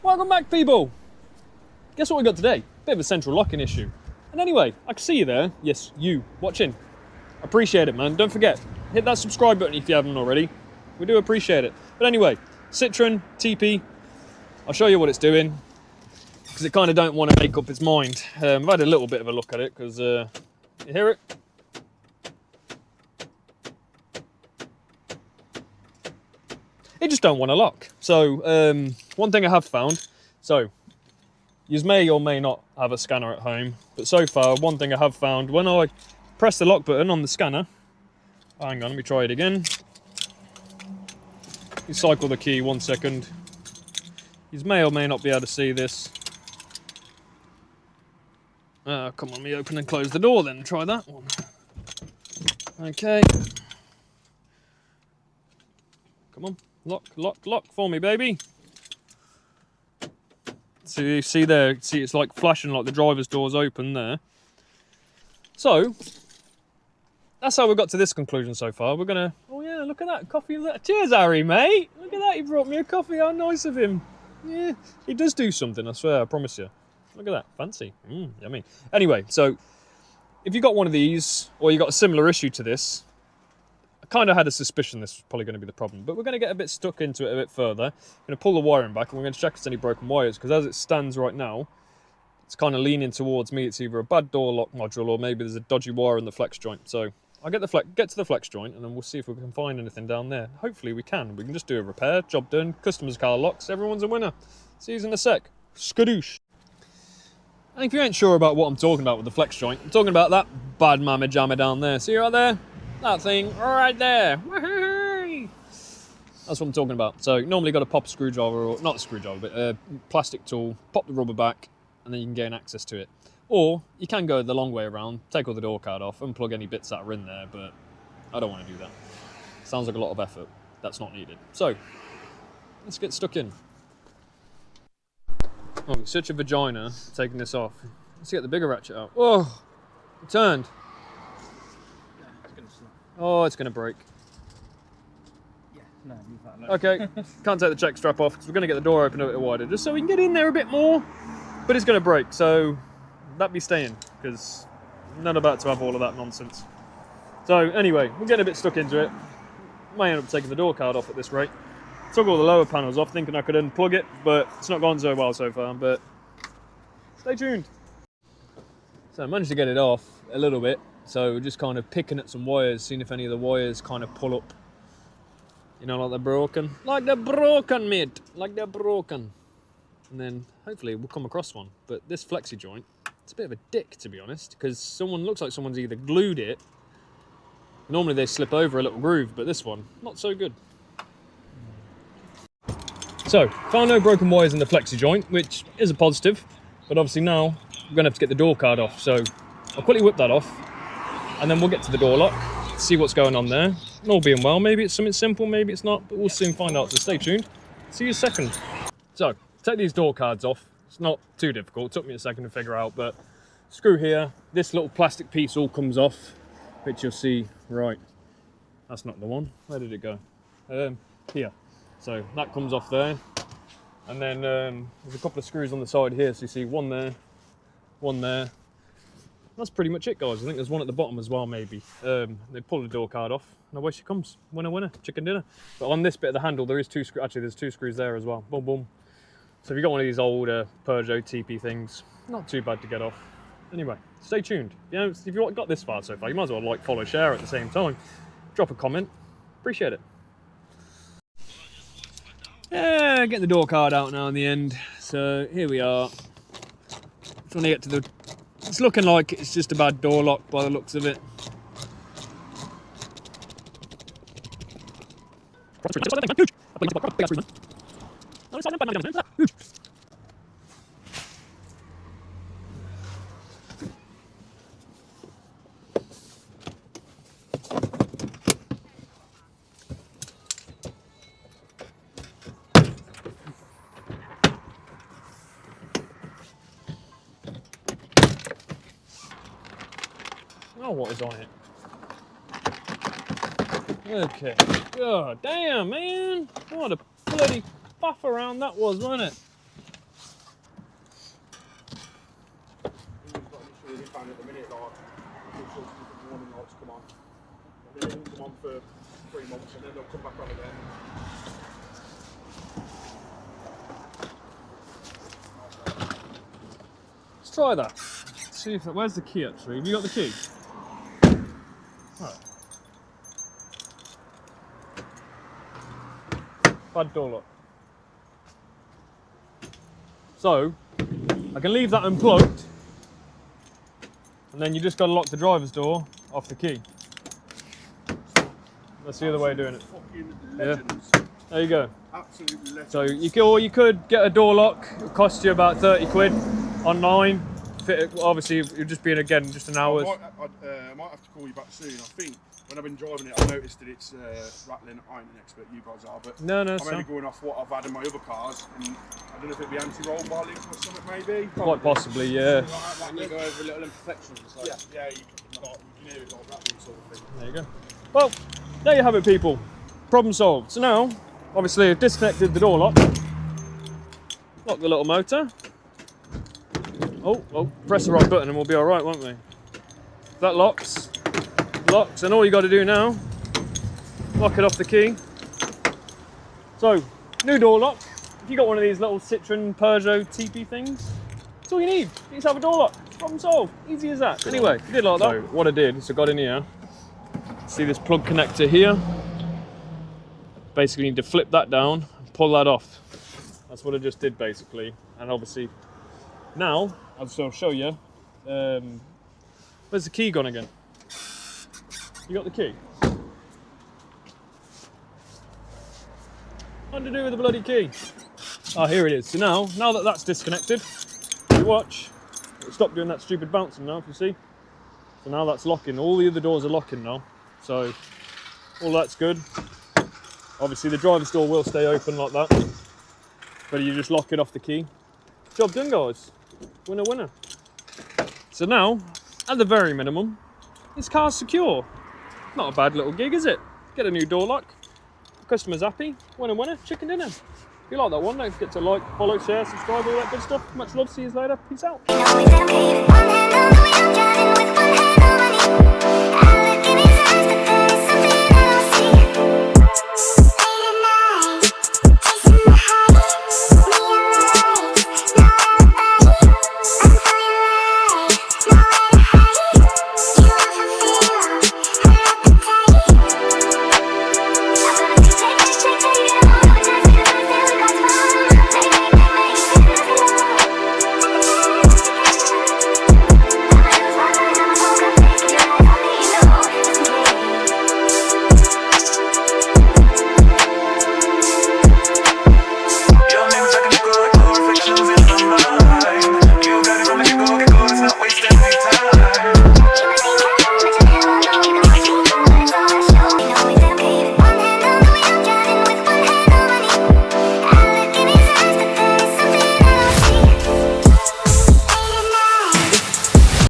Welcome back, people! Guess what we got today? Bit of a central locking issue. And anyway, I can see you there. Yes, you, watching. Appreciate it, man. Don't forget, hit that subscribe button if you haven't already. We do appreciate it. But anyway, Citreon, tippe. I'll show you what it's doing, because it kind of don't want to make up its mind. I've had a little bit of a look at it, because, you hear it? It just don't want to lock. So, one thing I have found, so, you may or may not have a scanner at home, but so far, one thing I have found, when I press the lock button on the scanner, hang on, let me try it again. You cycle the key 1 second. You may or may not be able to see this. Come on, let me open and close the door then, try that one. Okay. Come on, lock for me, baby. So you see there, see it's like flashing like the driver's door's open there. So, that's how we got to this conclusion so far. We're gonna, oh yeah, look at that, coffee. Cheers, Harry, mate. Look at that, he brought me a coffee, how nice of him. Yeah, he does do something, I swear, I promise you. Look at that, fancy, yummy. Anyway, so, if you got one of these, or you got a similar issue to this, I kind of had a suspicion this was probably going to be the problem, but we're going to get a bit stuck into it a bit further. We're going to pull the wiring back, and we're going to check if there's any broken wires, because as it stands right now, it's kind of leaning towards me. It's either a bad door lock module, or maybe there's a dodgy wire in the flex joint. So, I'll get to the flex joint, and then we'll see if we can find anything down there. Hopefully we can. We can just do a repair, job done, customer's car locks, everyone's a winner. See you in a sec. Skadoosh. And if you ain't sure about what I'm talking about with the flex joint, I'm talking about that bad mamma jamma down there. See right there? That thing right there. That's what I'm talking about. So normally you've got to pop a screwdriver, or not a screwdriver, but a plastic tool, pop the rubber back, and then you can gain access to it. Or you can go the long way around, take all the door card off, unplug any bits that are in there, but I don't want to do that. Sounds like a lot of effort. That's not needed. So, let's get stuck in. Oh, such a vagina, taking this off. Let's get the bigger ratchet out. Oh, it turned. Yeah, it's going to snap. Oh, it's going to break. Yeah, no, leave that alone. Okay, can't take the check strap off, because we're going to get the door open a bit wider, just so we can get in there a bit more. But it's going to break, so that be staying, because I'm not about to have all of that nonsense. So anyway, we're getting a bit stuck into it. May end up taking the door card off at this rate. Took all the lower panels off, thinking I could unplug it, but it's not gone so well so far, but stay tuned. So I managed to get it off a little bit, so we're just kind of picking at some wires, seeing if any of the wires kind of pull up. You know, like they're broken. Like they're broken, mate. Like they're broken. And then hopefully we'll come across one. But this flexi joint, it's a bit of a dick, to be honest, because looks like someone's either glued it. Normally they slip over a little groove, but this one, not so good. So, found no broken wires in the flexi joint, which is a positive, but obviously now we're going to have to get the door card off. So I'll quickly whip that off, and then we'll get to the door lock, see what's going on there. And all being well, maybe it's something simple, maybe it's not, but we'll soon find out, so stay tuned. See you in a second. So, take these door cards off. It's not too difficult, it took me a second to figure out, but screw here, this little plastic piece all comes off, which you'll see, right, that's not the one. Where did it go? Here. So that comes off there, and then there's a couple of screws on the side here, so you see one there, one there. That's pretty much it, guys. I think there's one at the bottom as well, maybe. They pull the door card off, and away she comes. Winner, winner, chicken dinner. But on this bit of the handle, there is two screws. Actually, there's two screws there as well. Boom, boom. So if you've got one of these old Peugeot tippe things, not too bad to get off. Anyway, stay tuned. You know, if you've got this far so far, you might as well like, follow, share at the same time. Drop a comment. Appreciate it. Yeah, get the door card out now in the end. So here we are. Just want to get to the... It's looking like it's just a bad door lock by the looks of it. Oh, what is on it? Okay. God damn, man. What a bloody faff around that was, wasn't it? at the minute, like, different warning lights come on. And then they won't come on for 3 months and then they'll come back on again. Let's try that. See if where's the key actually? Have you got the key? Right. Bad door lock. So I can leave that unplugged, and then you just got to lock the driver's door off the key. That's the other way of doing it. Fucking legends. Yeah. There you go. Absolute legends. So you could get a door lock. It'll cost you about 30 quid online. Obviously, you're just being again just an hour. I might have to call you back soon. I think when I've been driving it, I've noticed that it's rattling. I ain't an expert, you guys are, but No, I'm so. only going off what I've had in my other cars, and I don't know if it'd be anti-roll bar link or something, maybe. Quite possibly, yeah. And you go over little imperfections. Like, Yeah, you can hear it like rattling sort of thing. There you go. Well, there you have it, people. Problem solved. So now, obviously, I've disconnected the door lock. Lock the little motor. Oh, press the right button and we'll be all right, won't we? That locks, and all you got to do now, lock it off the key. So, new door lock. If you got one of these little Citreon Peugeot tippe things, that's all you need. You just have a door lock. Problem solved. Easy as that. Anyway, if you did like that. So what I did is I got in here. See this plug connector here? Basically, you need to flip that down and pull that off. That's what I just did basically, and obviously. Now, I'll show you. Where's the key gone again? You got the key? What to do with the bloody key? Oh, here it is. So now that that's disconnected, you watch, it'll stop doing that stupid bouncing now, if you see. So now that's locking. All the other doors are locking now. So all that's good. Obviously the driver's door will stay open like that, but you just lock it off the key. Job done, guys. Winner, winner. So now, at the very minimum, this car's secure. Not a bad little gig, is it? Get a new door lock. Customer's happy. Winner, winner. Chicken dinner. If you like that one, don't forget to like, follow, share, subscribe, all that good stuff. Much love. See you later. Peace out.